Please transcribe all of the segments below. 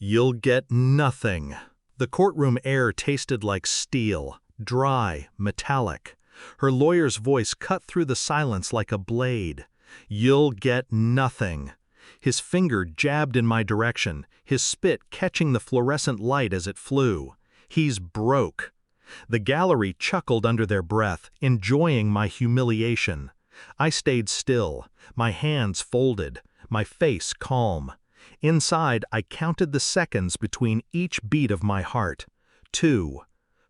You'll get nothing. The courtroom air tasted like steel, dry, metallic. Her lawyer's voice cut through the silence like a blade. You'll get nothing. His finger jabbed in my direction, his spit catching the fluorescent light as it flew. He's broke. The gallery chuckled under their breath, enjoying my humiliation. I stayed still, my hands folded, my face calm. Inside, I counted the seconds between each beat of my heart. 2,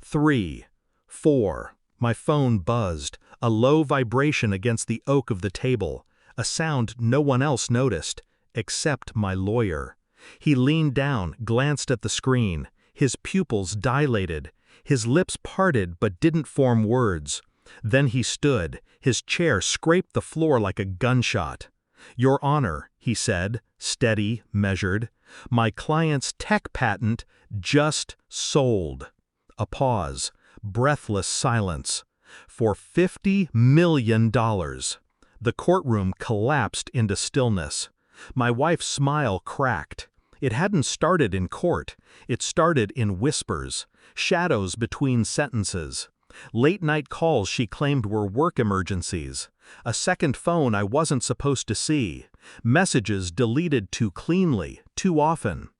3, 4. My phone buzzed, a low vibration against the oak of the table, a sound no one else noticed, except my lawyer. He leaned down, glanced at the screen, his pupils dilated, his lips parted but didn't form words. Then he stood, his chair scraped the floor like a gunshot. "Your Honor," he said, steady, measured, "my client's tech patent just sold." A pause, breathless silence. For $50 million. The courtroom collapsed into stillness. My wife's smile cracked. It hadn't started in court. It started in whispers, shadows between sentences. Late-night calls she claimed were work emergencies. A second phone I wasn't supposed to see. Messages deleted too cleanly, too often.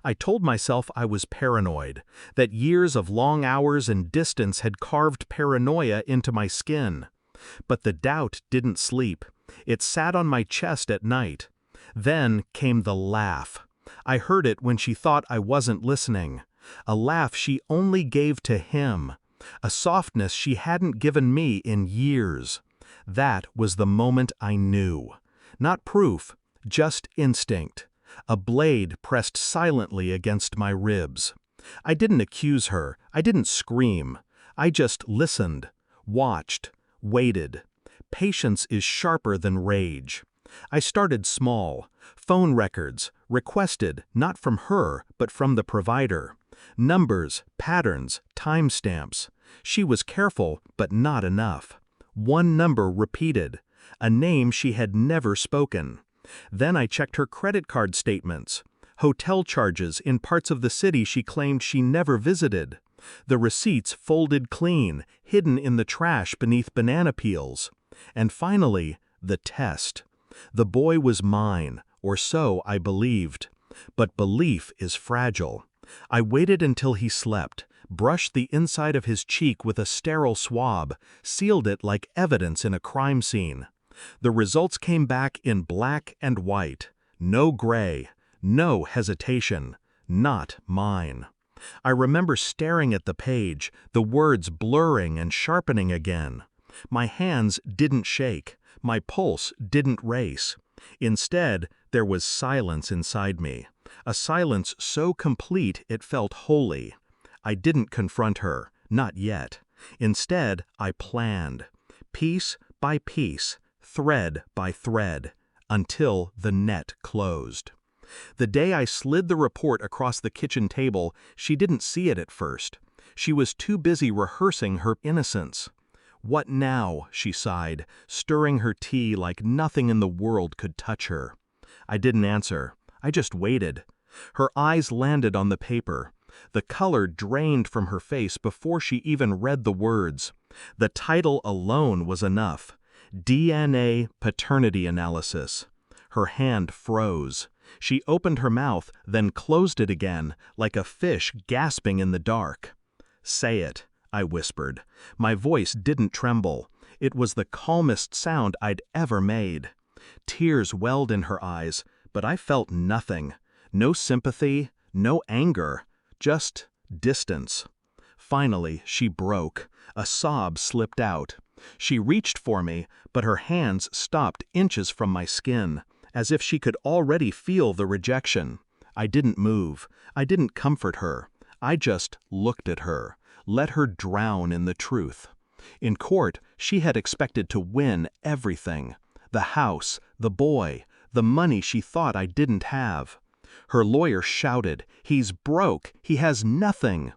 I told myself I was paranoid, that years of long hours and distance had carved paranoia into my skin. But the doubt didn't sleep. It sat on my chest at night. Then came the laugh. I heard it when she thought I wasn't listening. A laugh she only gave to him. A softness she hadn't given me in years. That was the moment I knew. Not proof, just instinct. A blade pressed silently against my ribs. I didn't accuse her, I didn't scream. I just listened, watched, waited. Patience is sharper than rage. I started small. Phone records, requested, not from her, but from the provider. Numbers, patterns, timestamps. She was careful, but not enough. One number repeated, a name she had never spoken. Then I checked her credit card statements, hotel charges in parts of the city she claimed she never visited. The receipts folded clean, hidden in the trash beneath banana peels. And finally, the test. The boy was mine, or so I believed. But belief is fragile. I waited until he slept, brushed the inside of his cheek with a sterile swab, sealed it like evidence in a crime scene. The results came back in black and white. No gray, no hesitation. Not mine. I remember staring at the page, the words blurring and sharpening again. My hands didn't shake. My pulse didn't race. Instead, there was silence inside me. A silence so complete it felt holy. I didn't confront her, not yet. Instead, I planned. Piece by piece, thread by thread, until the net closed. The day I slid the report across the kitchen table, she didn't see it at first. She was too busy rehearsing her innocence. "What now?" she sighed, stirring her tea like nothing in the world could touch her. I didn't answer. I just waited. Her eyes landed on the paper. The color drained from her face before she even read the words. The title alone was enough. DNA Paternity Analysis. Her hand froze. She opened her mouth, then closed it again, like a fish gasping in the dark. "Say it," I whispered. My voice didn't tremble. It was the calmest sound I'd ever made. Tears welled in her eyes, but I felt nothing. No sympathy, no anger, just distance. Finally, she broke. A sob slipped out. She reached for me, but her hands stopped inches from my skin, as if she could already feel the rejection. I didn't move. I didn't comfort her. I just looked at her, let her drown in the truth. In court, she had expected to win everything. The house, the boy, the money she thought I didn't have. Her lawyer shouted, "He's broke, he has nothing."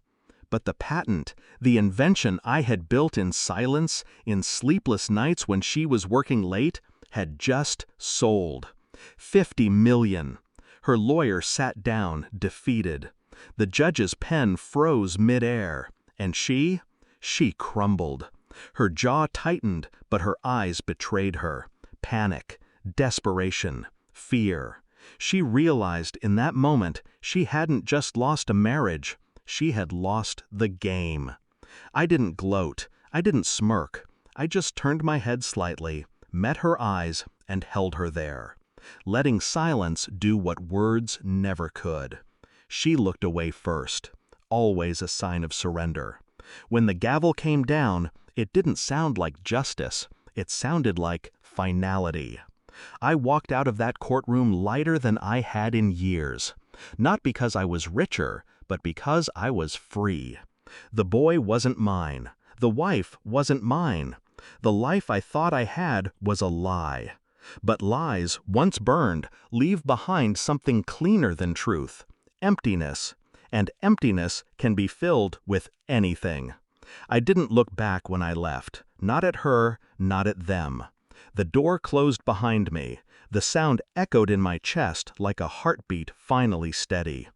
But the patent, the invention I had built in silence, in sleepless nights when she was working late, had just sold. $50 million. Her lawyer sat down, defeated. The judge's pen froze mid-air, and she crumbled. Her jaw tightened, but her eyes betrayed her. Panic, desperation, fear. She realized in that moment she hadn't just lost a marriage, she had lost the game. I didn't gloat, I didn't smirk. I just turned my head slightly, met her eyes, and held her there, letting silence do what words never could. She looked away first, always a sign of surrender. When the gavel came down, it didn't sound like justice, it sounded like finality. I walked out of that courtroom lighter than I had in years, not because I was richer, but because I was free. The boy wasn't mine. The wife wasn't mine. The life I thought I had was a lie. But lies, once burned, leave behind something cleaner than truth: emptiness. And emptiness can be filled with anything. I didn't look back when I left, not at her, not at them. The door closed behind me. The sound echoed in my chest like a heartbeat finally steady.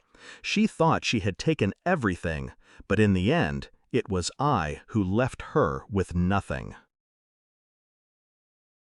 She thought she had taken everything, but in the end, it was I who left her with nothing.